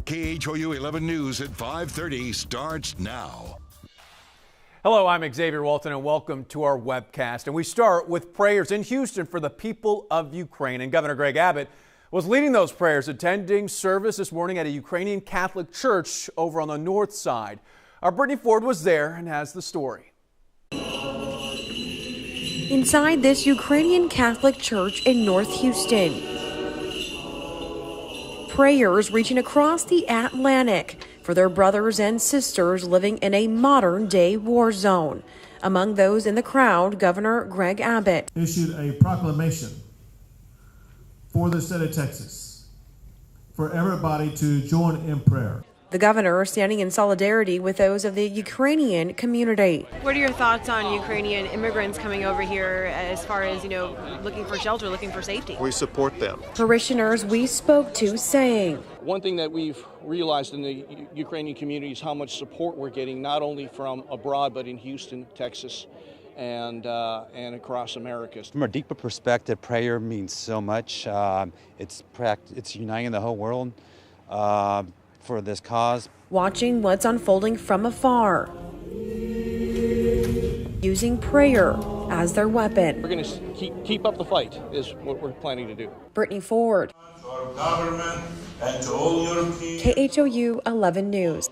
KHOU 11 News at 5:30 starts now. Hello, I'm Xavier Walton and welcome to our webcast. And we start with prayers in Houston for the people of Ukraine. And Governor Greg Abbott was leading those prayers, attending service this morning at a Ukrainian Catholic church over on the north side. Our Brittany Ford was there and has the story. Inside this Ukrainian Catholic church in North Houston, prayers reaching across the Atlantic for their brothers and sisters living in a modern-day war zone. Among those in the crowd, Governor Greg Abbott issued a proclamation for the state of Texas for everybody to join in prayer. The governor standing in solidarity with those of the Ukrainian community. What are your thoughts on Ukrainian immigrants coming over here as far as, looking for shelter, looking for safety? We support them. Parishioners we spoke to saying, one thing that we've realized in the Ukrainian community is how much support we're getting, not only from abroad, but in Houston, Texas, and across America. From a deeper perspective, prayer means so much. It's uniting the whole world for this cause. Watching what's unfolding from afar, using prayer as their weapon. We're going to keep up the fight is what we're planning to do. Brittany Ford, to our government and to all European. KHOU 11 News.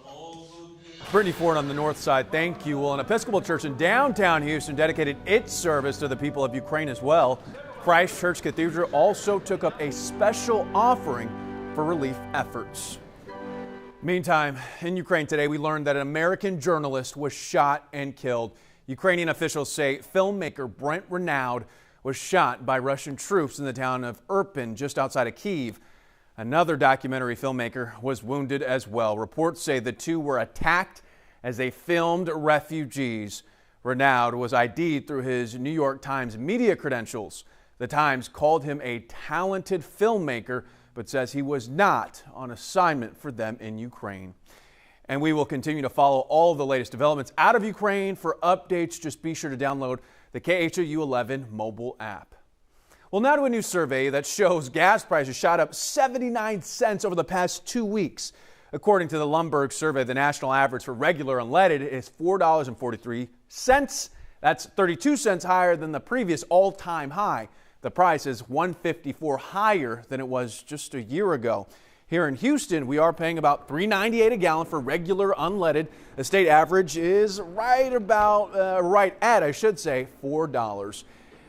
Brittany Ford on the north side, thank you. Well, an Episcopal church in downtown Houston dedicated its service to the people of Ukraine as well. Christ Church Cathedral also took up a special offering for relief efforts. Meantime, in Ukraine today, we learned that an American journalist was shot and killed. Ukrainian officials say filmmaker Brent Renaud was shot by Russian troops in the town of Irpin, just outside of Kyiv. Another documentary filmmaker was wounded as well. Reports say the two were attacked as they filmed refugees. Renaud was ID'd through his New York Times media credentials. The Times called him a talented filmmaker, but says he was not on assignment for them in Ukraine. And we will continue to follow all of the latest developments out of Ukraine. For updates, just be sure to download the KHOU 11 mobile app. Well, now to a new survey that shows gas prices shot up 79 cents over the past 2 weeks. According to the Lumberg survey, the national average for regular unleaded is $4.43. That's 32 cents higher than the previous all-time high. The price is $1.54 higher than it was just a year ago. Here in Houston, we are paying about $3.98 a gallon for regular unleaded. The state average is right at $4.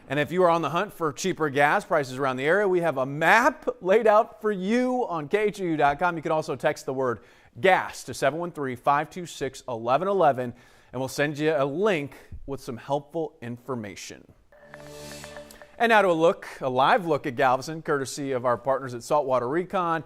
And if you are on the hunt for cheaper gas prices around the area, we have a map laid out for you on KHOU.com. You can also text the word gas to 713-526-1111, and we'll send you a link with some helpful information. And now to a live look at Galveston, courtesy of our partners at Saltwater Recon.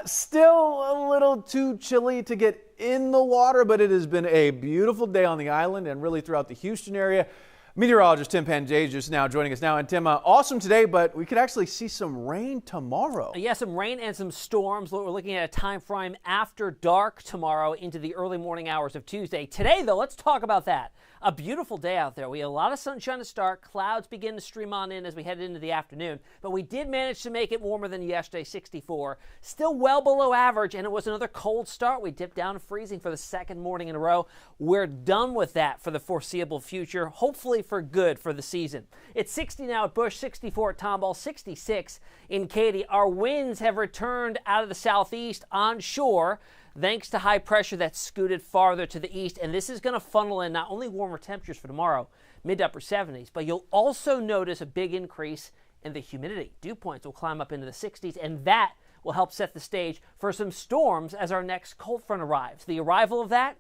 Still a little too chilly to get in the water, but it has been a beautiful day on the island and really throughout the Houston area. Meteorologist Tim Panjay just now joining us now. And Tim, awesome today, but we could actually see some rain tomorrow. Yeah, some rain and some storms. We're looking at a time frame after dark tomorrow into the early morning hours of Tuesday. Today, though, let's talk about that. A beautiful day out there. We had a lot of sunshine to start. Clouds begin to stream on in as we head into the afternoon. But we did manage to make it warmer than yesterday, 64. Still well below average, and it was another cold start. We dipped down to freezing for the second morning in a row. We're done with that for the foreseeable future, hopefully for good for the season. It's 60 now at Bush, 64 at Tomball, 66 in Katy. Our winds have returned out of the southeast onshore, thanks to high pressure that's scooted farther to the east. And this is going to funnel in not only warmer temperatures for tomorrow, mid to upper 70s, but you'll also notice a big increase in the humidity. Dew points will climb up into the 60s, and that will help set the stage for some storms as our next cold front arrives. The arrival of that,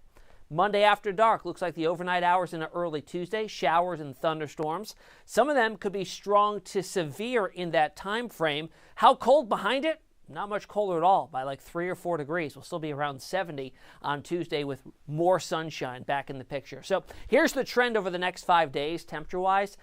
Monday after dark, looks like the overnight hours into early Tuesday, showers and thunderstorms. Some of them could be strong to severe in that time frame. How cold behind it? Not much colder at all, by like 3 or 4 degrees. We'll still be around 70 on Tuesday with more sunshine back in the picture. So here's the trend over the next 5 days, temperature-wise.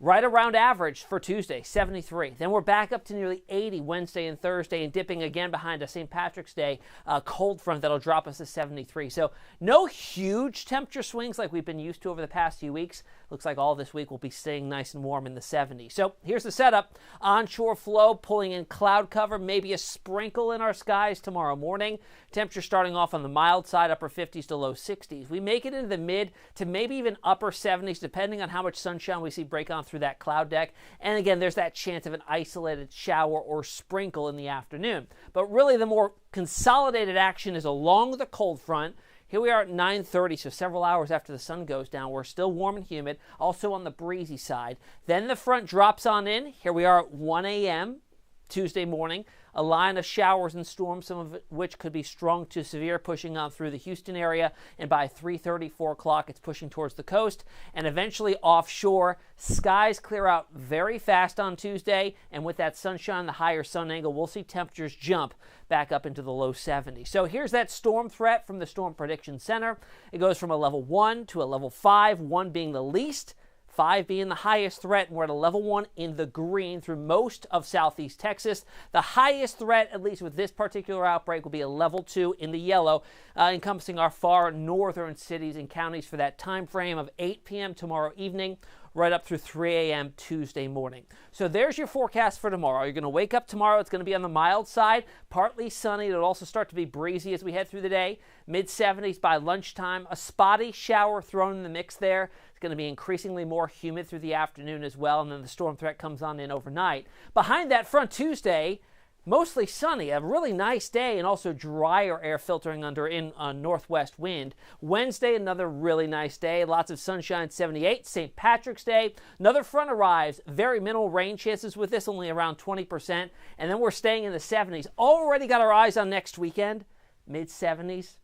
right around average for Tuesday, 73. Then we're back up to nearly 80 Wednesday and Thursday, and dipping again behind a St. Patrick's Day cold front that'll drop us to 73. So no huge temperature swings like we've been used to over the past few weeks. Looks like all this week will be staying nice and warm in the 70s. So here's the setup. Onshore flow pulling in cloud cover, maybe a sprinkle in our skies tomorrow morning. Temperature starting off on the mild side, upper 50s to low 60s. We make it into the mid to maybe even upper 70s, depending on how much sunshine we see break on through that cloud deck. And again, there's that chance of an isolated shower or sprinkle in the afternoon. But really the more consolidated action is along the cold front. Here we are at 9:30, so several hours after the sun goes down. We're still warm and humid, also on the breezy side. Then the front drops on in. Here we are at 1 a.m. Tuesday morning. A line of showers and storms, some of which could be strong to severe, pushing on through the Houston area. And by 3:30, 4 o'clock, it's pushing towards the coast and eventually offshore. Skies clear out very fast on Tuesday. And with that sunshine, the higher sun angle, we'll see temperatures jump back up into the low 70s. So here's that storm threat from the Storm Prediction Center. It goes from a level 1 to a level 5, 1 being the least, 5 being the highest threat, and we're at a level 1 in the green through most of southeast Texas. The highest threat, at least with this particular outbreak, will be a level 2 in the yellow, encompassing our far northern cities and counties for that time frame of 8 p.m. tomorrow evening, right up through 3 a.m. Tuesday morning. So there's your forecast for tomorrow. You're going to wake up tomorrow. It's going to be on the mild side, partly sunny. It'll also start to be breezy as we head through the day. Mid-70s by lunchtime. A spotty shower thrown in the mix there. It's going to be increasingly more humid through the afternoon as well, and then the storm threat comes on in overnight. Behind that front Tuesday, mostly sunny, a really nice day, and also drier air filtering under in northwest wind. Wednesday, another really nice day. Lots of sunshine, 78. St. Patrick's Day, another front arrives. Very minimal rain chances with this, only around 20%. And then we're staying in the 70s. Already got our eyes on next weekend. Mid-70s,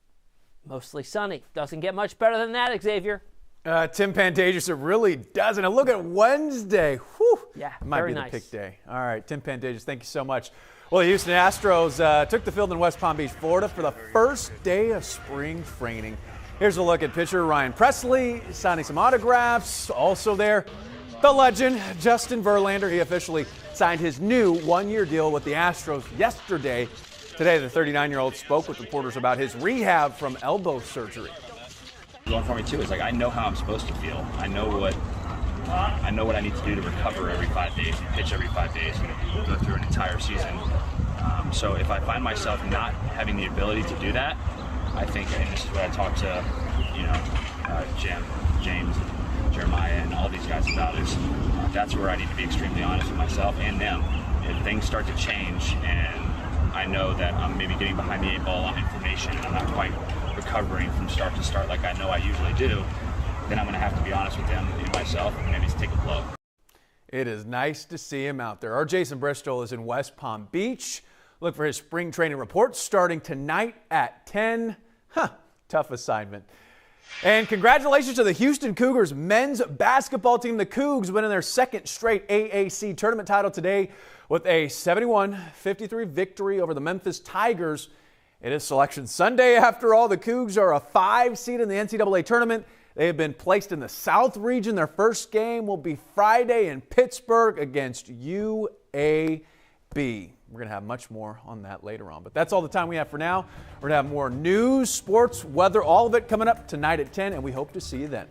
mostly sunny. Doesn't get much better than that, Xavier. Tim Pantages, it really doesn't. And look at Wednesday. Whew. Yeah, it might very be the nice. pick day. All right, Tim Pantages, thank you so much. Well, the Houston Astros took the field in West Palm Beach, Florida for the first day of spring training. Here's a look at pitcher Ryan Presley signing some autographs. Also there, the legend Justin Verlander. He officially signed his new one-year deal with the Astros yesterday. Today, the 39-year-old spoke with reporters about his rehab from elbow surgery. Going for me too is like I know how I'm supposed to feel. I know what I need to do to recover every 5 days and pitch every 5 days and go through an entire season. So if I find myself not having the ability to do that, I think, and this is what I talked to, Jim, James, Jeremiah, and all these guys about is that's where I need to be extremely honest with myself and them. If things start to change and I know that I'm maybe getting behind the 8 ball on information and I'm not quite recovering from start to start like I know I usually do, then I'm going to have to be honest with them and myself and maybe take a blow. It is nice to see him out there. Our Jason Bristol is in West Palm Beach. Look for his spring training report starting tonight at 10. Tough assignment. And congratulations to the Houston Cougars men's basketball team. The Cougs winning their second straight AAC tournament title today with a 71-53 victory over the Memphis Tigers. It is Selection Sunday after all. The Cougs are a 5 seed in the NCAA tournament. They have been placed in the South region. Their first game will be Friday in Pittsburgh against UAB. We're going to have much more on that later on. But that's all the time we have for now. We're going to have more news, sports, weather, all of it coming up tonight at 10, and we hope to see you then.